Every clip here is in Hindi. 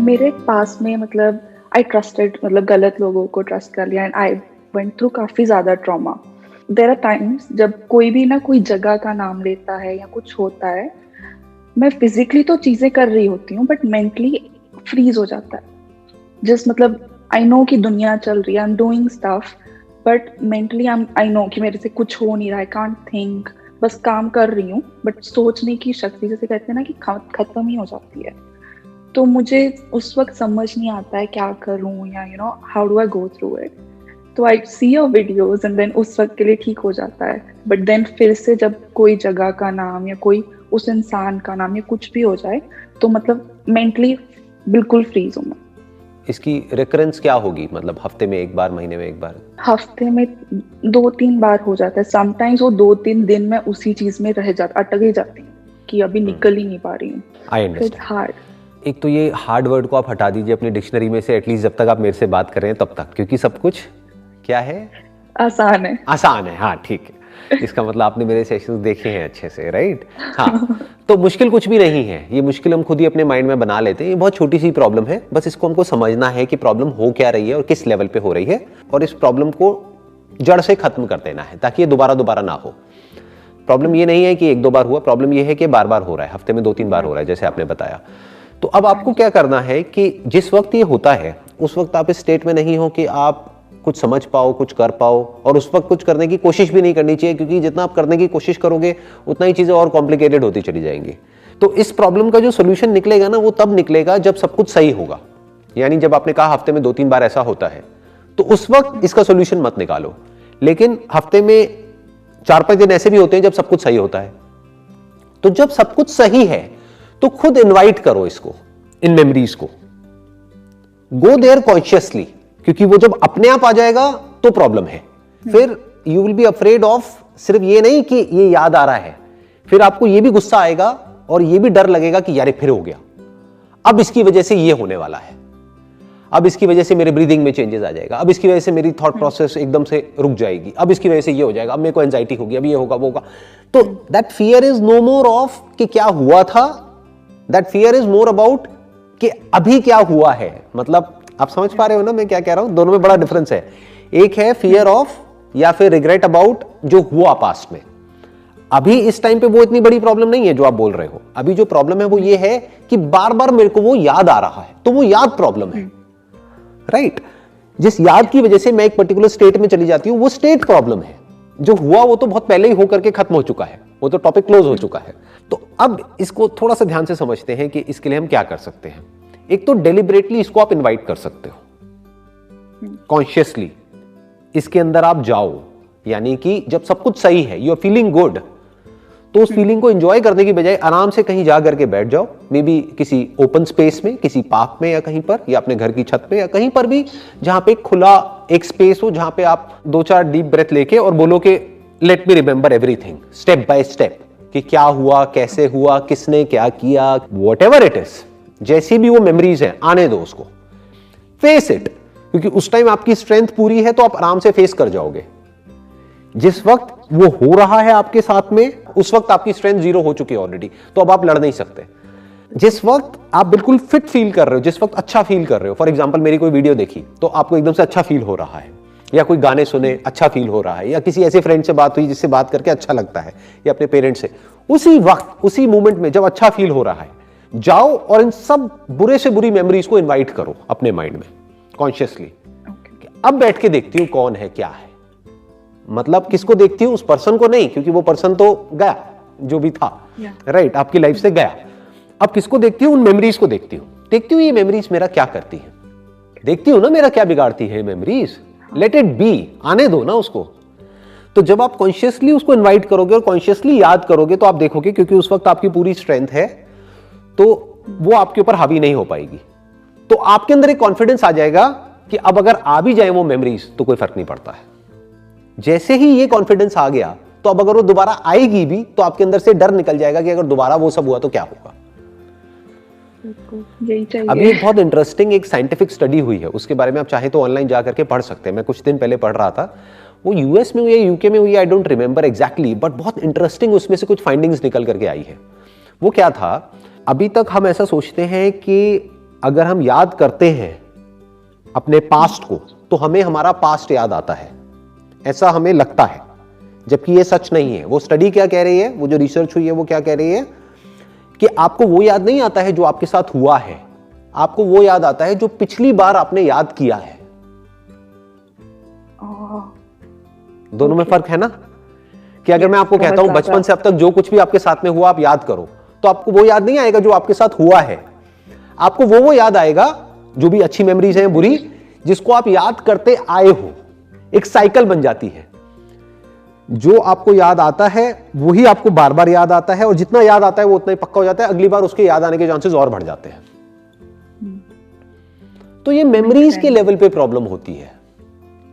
मेरे पास में मतलब आई ट्रस्टेड, मतलब गलत लोगों को ट्रस्ट कर लिया एंड आई वेंट थ्रू काफ़ी ज़्यादा ट्रॉमा। देयर आर टाइम्स जब कोई भी ना कोई जगह का नाम लेता है या कुछ होता है, मैं फिजिकली तो चीज़ें कर रही होती हूँ बट मेंटली फ्रीज हो जाता है। जस्ट मतलब आई नो कि दुनिया चल रही है, I am doing stuff, but mentally I know कि मेरे से कुछ हो नहीं रहा, आई कांट थिंक, बस काम कर रही हूँ बट सोचने की शक्ति, जैसे कहते हैं ना कि खत्म ही हो जाती है। तो मुझे उस वक्त समझ नहीं आता है क्या करूं या how do I go through it. तो I see your videos and then उस वक्त के लिए ठीक हो जाता है, बट देन फिर से जब कोई जगह का नाम या कोई उस इंसान का नाम या कुछ भी हो जाए तो मतलब मेंटली बिल्कुल फ्रीज हूँ मैं। इसकी रिकरेंस क्या होगी, मतलब हफ्ते में एक बार, महीने में एक बार? हफ्ते में 2-3 बार हो जाता है। समटाइम्स वो 2-3 दिन में उसी चीज में रह जाता, अटक ही जाती हूँ कि अभी निकल ही नहीं पा रही हूँ। I understand. हार्ड। एक तो ये हार्ड वर्ड को आप हटा दीजिए अपनी डिक्शनरी में से, एटलीस्ट जब तक आप मेरे से बात कर रहे हैं तब तक, क्योंकि सब कुछ क्या है, आसान है। आसान है। हाँ ठीक है, इसका मतलब आपने मेरे सेशंस देखे हैं अच्छे से, राइट? हाँ, तो मुश्किल कुछ भी नहीं है, ये मुश्किल हम खुद ही अपने माइंड में बना लेते हैं। ये बहुत छोटी सी प्रॉब्लम है, बस इसको हमको समझना है कि प्रॉब्लम हो क्या रही है और किस लेवल पे हो रही है, और इस प्रॉब्लम को जड़ से खत्म कर देना है ताकि ये दोबारा ना हो। प्रॉब्लम ये नहीं है कि 1-2 बार हुआ, प्रॉब्लम ये है कि बार बार हो रहा है, हफ्ते में 2-3 बार हो रहा है, जैसे आपने बताया। तो अब आपको क्या करना है कि जिस वक्त ये होता है उस वक्त आप इस स्टेट में नहीं हो कि आप कुछ समझ पाओ, कुछ कर पाओ, और उस वक्त कुछ करने की कोशिश भी नहीं करनी चाहिए, क्योंकि जितना आप करने की कोशिश करोगे उतना ही चीजें और कॉम्प्लिकेटेड होती चली जाएंगी। तो इस प्रॉब्लम का जो सोल्यूशन निकलेगा ना, वो तब निकलेगा जब सब कुछ सही होगा। यानी जब आपने कहा हफ्ते में 2-3 बार ऐसा होता है, तो उस वक्त इसका सोल्यूशन मत निकालो। लेकिन हफ्ते में 4-5 दिन ऐसे भी होते हैं जब सब कुछ सही होता है। तो जब सब कुछ सही है तो खुद इनवाइट करो इसको, इन मेमोरीज को, गो देयर कॉन्शियसली, क्योंकि वो जब अपने आप आ जाएगा तो प्रॉब्लम है। फिर you will be afraid of, सिर्फ ये नहीं कि ये याद आ रहा है, फिर आपको ये भी गुस्सा आएगा और ये भी डर लगेगा कि यार फिर हो गया, अब इसकी वजह से ये होने वाला है, अब इसकी वजह से मेरे ब्रीदिंग में चेंजेस आ जाएगा, अब इसकी वजह से मेरी थॉट प्रोसेस एकदम से रुक जाएगी, अब इसकी वजह से ये हो जाएगा, अब मेरे को एंजाइटी होगी, अब ये होगा वो होगा। तो that fear is no more of कि क्या हुआ था, that fear is more about कि अभी क्या हुआ है। मतलब आप समझ पा रहे हो ना मैं क्या कह रहा हूं? दोनों में बड़ा डिफरेंस है। एक है फियर ऑफ या फिर रिग्रेट अबाउट जो हुआ पास्ट में। अभी इस टाइम पे वो इतनी बड़ी प्रॉब्लम नहीं है जो आप बोल रहे हो। अभी जो प्रॉब्लम है वो ये है कि बार बार मेरे को वो याद आ रहा है, तो वो याद प्रॉब्लम है, राइट? जिस याद की वजह से मैं एक पर्टिकुलर स्टेट में चली जाती हूं, वो स्टेट प्रॉब्लम है। जो हुआ वो तो बहुत पहले ही होकर के खत्म हो चुका है, वो तो टॉपिक क्लोज हो चुका है। तो अब इसको थोड़ा सा ध्यान से समझते हैं कि इसके लिए हम क्या कर सकते हैं। एक तो डेलिबरेटली इसको आप इनवाइट कर सकते हो, कॉन्शियसली इसके अंदर आप जाओ। यानी कि जब सब कुछ सही है, यू आर फीलिंग गुड, तो उस फीलिंग को एंजॉय करने की बजाय आराम से कहीं जा करके बैठ जाओ, मे बी किसी ओपन स्पेस में, किसी पार्क में या कहीं पर, या अपने घर की छत पे या कहीं पर भी जहां पे खुला एक स्पेस हो, जहां पे आप 2-4 डीप ब्रेथ लेके और बोलो कि let me remember everything step by step, कि क्या हुआ, कैसे हुआ, किसने क्या किया, व्हाटएवर इट इज, जैसी भी वो मेमोरीज है आने दो उसको, फेस इट, क्योंकि उस टाइम आपकी स्ट्रेंथ पूरी है तो आप आराम से फेस कर जाओगे। जिस वक्त वो हो रहा है आपके साथ में, उस वक्त आपकी स्ट्रेंथ 0 हो चुकी है ऑलरेडी, तो अब आप लड़ नहीं सकते। जिस वक्त आप बिल्कुल फिट फील कर रहे हो, जिस वक्त अच्छा फील कर रहे हो, फॉर एग्जांपल मेरी कोई वीडियो देखी तो आपको एकदम से अच्छा फील हो रहा है, या कोई गाने सुने अच्छा फील हो रहा है, या किसी ऐसे फ्रेंड से बात हुई जिससे बात करके अच्छा लगता है, या अपने पेरेंट्स से, उसी वक्त उसी मोमेंट में जब अच्छा फील हो रहा है, जाओ और इन सब बुरे से बुरी मेमोरीज को इन्वाइट करो अपने माइंड में कॉन्शियसली। अब बैठ के देखती हूं कौन है क्या है, मतलब किसको देखती हूं, उस पर्सन को नहीं, क्योंकि वो पर्सन तो गया जो भी था, राइट, आपकी लाइफ से गया। अब किसको देखती हूं, उन मेमोरीज को देखती हूं ये मेमोरीज मेरा क्या करती है, देखती हूं ना मेरा क्या बिगाड़ती है मेमोरीज, लेट इट बी, आने दो ना उसको। तो जब आप कॉन्शियसली उसको इन्वाइट करोगे और कॉन्शियसली याद करोगे तो आप देखोगे, क्योंकि उस वक्त आपकी पूरी स्ट्रेंथ है, तो वो आपके ऊपर हावी नहीं हो पाएगी। तो आपके अंदर एक कॉन्फिडेंस आ जाएगा कि अब अगर आ भी जाए वो मेमोरीज तो कोई फर्क नहीं पड़ता है। जैसे ही ये कॉन्फिडेंस आ गया तो अब अगर वो दोबारा आएगी भी तो आपके अंदर से डर निकल जाएगा कि अगर दोबारा वो सब हुआ तो क्या होगा। यही चाहिए। अभी एक बहुत इंटरेस्टिंग एक साइंटिफिक स्टडी हुई है, उसके बारे में आप चाहे तो ऑनलाइन जा करके पढ़ सकते हैं। मैं कुछ दिन पहले पढ़ रहा था, वो यूएस में हुई है, यूके में हुई है, I don't remember exactly, but बहुत इंटरेस्टिंग उसमें से कुछ फाइंडिंग्स निकल करके आई है। वो क्या था, अभी तक हम ऐसा सोचते हैं कि अगर हम याद करते हैं अपने पास्ट को तो हमें हमारा पास्ट याद आता है, ऐसा हमें लगता है, जबकि ये सच नहीं है। वो स्टडी क्या कह रही है, वो जो रिसर्च हुई है वो क्या कह रही है कि आपको वो याद नहीं आता है जो आपके साथ हुआ है, आपको वो याद आता है जो पिछली बार आपने याद किया है। दोनों में फर्क है ना, कि अगर मैं आपको कहता हूं बचपन से अब तक जो कुछ भी आपके साथ में हुआ आप याद करो, तो आपको वो याद नहीं आएगा जो आपके साथ हुआ है, आपको वो याद आएगा जो भी अच्छी मेमोरीज हैं, बुरी, जिसको आप याद करते आए हो। एक साइकिल बन जाती है, जो आपको याद आता है वही आपको बार बार याद आता है, और जितना याद आता है वो उतना ही पक्का हो जाता है, अगली बार उसके याद आने के चांसेस और बढ़ जाते हैं। तो ये मेमोरीज के लेवल पे प्रॉब्लम होती है।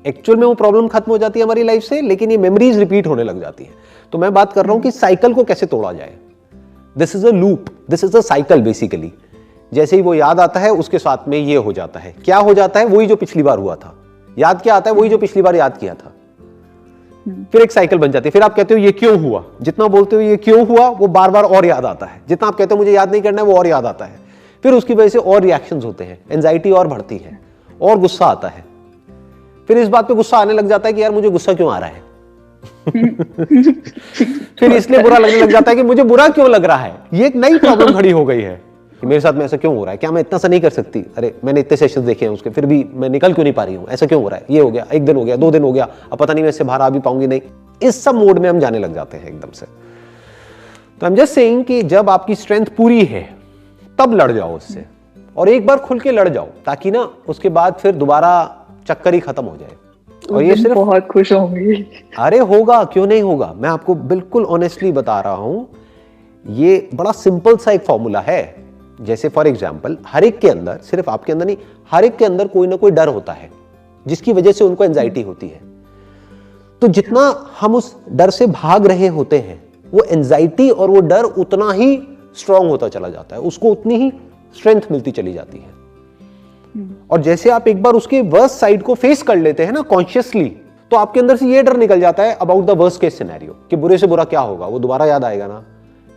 एक्चुअल में वो प्रॉब्लम खत्म हो जाती है हमारी लाइफ से, लेकिन ये मेमोरीज रिपीट होने लग जाती है। तो मैं बात कर रहा हूं कि साइकिल को कैसे तोड़ा जाए। This is a loop, this is a cycle basically. जैसे ही वो याद आता है उसके साथ में ये हो जाता है, क्या हो जाता है, वही जो पिछली बार हुआ था। याद क्या आता है, वही जो पिछली बार याद किया था। फिर एक साइकिल बन जाती है। फिर आप कहते हो ये क्यों हुआ, जितना बोलते हो ये क्यों हुआ वो बार बार और याद आता है। जितना आप कहते हो मुझे याद नहीं करना है वो और याद आता है। फिर उसकी वजह से और रिएक्शंस होते हैं, एंजाइटी और बढ़ती है, और गुस्सा आता है। फिर इस बात पे गुस्सा आने लग जाता है कि यार मुझे गुस्सा क्यों आ रहा है। फिर इसलिए बुरा लगने लग जाता है कि मुझे बुरा क्यों लग रहा है। ये एक नई प्रॉब्लम खड़ी हो गई है कि मेरे साथ में ऐसा क्यों हो रहा है, क्या मैं इतना सा नहीं कर सकती, अरे मैंने इतने सेशंस देखे हैं उसके, फिर भी मैं निकल क्यों नहीं पा रही हूं, ऐसा क्यों हो रहा है, ये हो गया, एक दिन हो गया, 2 दिन हो गया, अब पता नहीं मैं इससे बाहर आ भी पाऊंगी नहीं। इस सब मोड में हम जाने लग जाते हैं एकदम से। तो आई एम जस्ट सेइंग कि जब आपकी स्ट्रेंथ पूरी है तब लड़ जाओ उससे, और एक बार खुल के लड़ जाओ, ताकि ना उसके बाद फिर दोबारा चक्कर ही खत्म हो जाए। और ये सिर्फ बहुत खुश होंगी। अरे होगा, क्यों नहीं होगा। मैं आपको बिल्कुल ऑनेस्टली बता रहा हूं, ये बड़ा सिंपल सा एक फॉर्मूला है। जैसे फॉर एग्जांपल हर एक के अंदर, सिर्फ आपके अंदर नहीं, हर एक के अंदर कोई ना कोई डर होता है जिसकी वजह से उनको एंजाइटी होती है। तो जितना हम उस डर से भाग रहे होते हैं, वो एंजाइटी और वो डर उतना ही स्ट्रांग होता चला जाता है, उसको उतनी ही स्ट्रेंथ मिलती चली जाती है। और जैसे आप एक बार उसके वर्स्ट साइड को फेस कर लेते हैं ना कॉन्शियसली, तो आपके अंदर से ये डर निकल जाता है about the worst case scenario, कि बुरे से बुरा क्या होगा, वो दोबारा याद आएगा ना,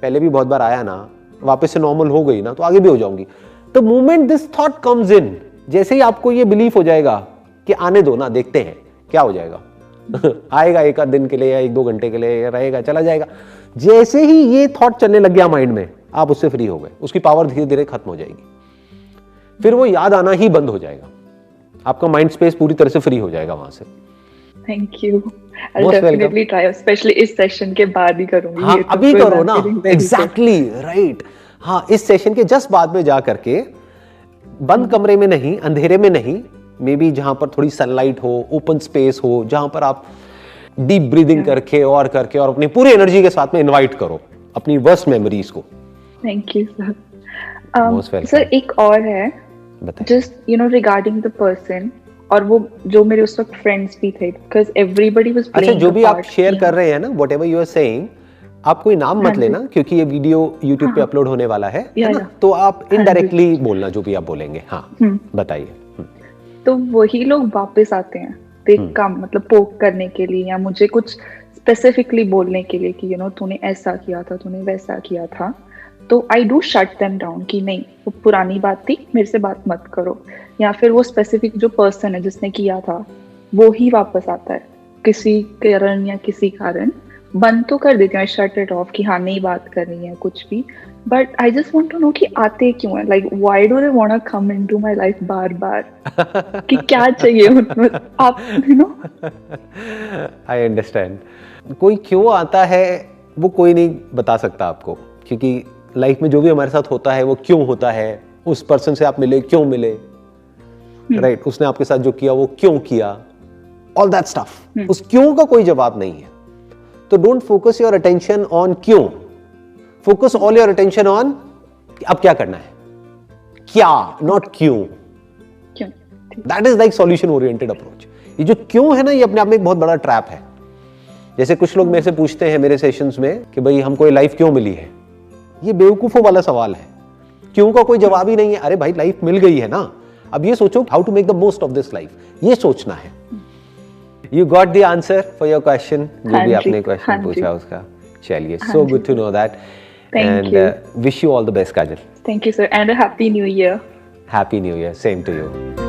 पहले भी बहुत बार आया ना, वापस से नॉर्मल हो गई ना, तो आगे भी हो जाऊंगी। The moment this thought comes in, जैसे ही आपको ये बिलीफ हो जाएगा कि आने दो ना, देखते हैं क्या हो जाएगा आएगा एक आध दिन के लिए या 1-2 घंटे के लिए रहेगा, चला जाएगा। जैसे ही ये थॉट चलने लग गया माइंड में, आप उससे फ्री हो गए, उसकी पावर धीरे धीरे खत्म हो जाएगी, फिर वो याद आना ही बंद हो जाएगा, आपका माइंड स्पेस पूरी तरह से फ्री हो जाएगा वहां से। Thank you, I will definitely try, specially इस सेशन के बाद ही करूंगी। हाँ, अभी करो ना, एग्जैक्टली राइट। हाँ, इस सेशन के जस्ट बाद में जा करके, बंद कमरे में नहीं, अंधेरे में नहीं, मे बी जहां पर थोड़ी सनलाइट हो, ओपन स्पेस हो, जहां पर आप डीप ब्रीदिंग करके और अपनी पूरी एनर्जी के साथ में इनवाइट करो अपनी वर्स्ट मेमोरीज को। Thank you sir. सर एक और है, जस्ट रिगार्डिंग द पर्सन, और वो जो मेरे उस वक्त फ्रेंड्स भी थे, बिकॉज़ एवरीबॉडी वाज प्लेइंग। अच्छा, जो भी आप शेयर कर रहे हैं ना, व्हाटएवर यू आर सेइंग, आप कोई नाम मत लेना, क्योंकि ये वीडियो YouTube पे अपलोड होने वाला है ना, तो आप इनडायरेक्टली बोलना जो भी आप बोलेंगे। हाँ, बताइए। तो वही लोग वापस आते हैं काम, मतलब पोक करने के लिए, या मुझे कुछ स्पेसिफिकली बोलने के लिए कि तूने ऐसा किया था, तूने वैसा किया था। तो I do shut them down कि नहीं, वो पुरानी बात थी, मेरे से बात मत करो। या फिर वो स्पेसिफिक जो पर्सन है जिसने किया था वो ही वापस आता है किसी कारण या किसी कारण। बंद तो कर देती हूँ, शट इट ऑफ कि हाँ नहीं बात करनी है कुछ भी, but I just want to know कि आते क्यों है, like why do they want to come into my life बार बार कि क्या चाहिए उनको, आप आई अंडरस्टैंड। कोई क्यों आता है वो कोई नहीं बता सकता आपको, क्योंकि लाइफ में जो भी हमारे साथ होता है वो क्यों होता है। उस पर्सन से आप मिले, क्यों मिले, राइट, उसने आपके साथ जो किया वो क्यों किया, ऑल दैट स्टफ। उस क्यों का कोई जवाब नहीं है। तो don't focus your attention on क्यों, focus all your attention on अब क्या करना है, क्या, नॉट क्यों। That is like solution oriented approach. ये जो क्यों है ना, ये अपने आप में एक बहुत बड़ा ट्रैप है। जैसे कुछ लोग मेरे से पूछते हैं मेरे सेशंस में कि भाई हमको ये लाइफ क्यों मिली है, ये बेवकूफों वाला सवाल है। क्यों का कोई जवाब ही नहीं है। अरे भाई लाइफ मिल गई है ना, अब ये सोचो how to make the most of this life, ये सोचना है। You got the answer for your question, जो भी आपने क्वेश्चन पूछा उसका। चलिए, so good to know that, and wish you all the best Kajal. Thank you sir, and a happy new year. Happy new year, same to you.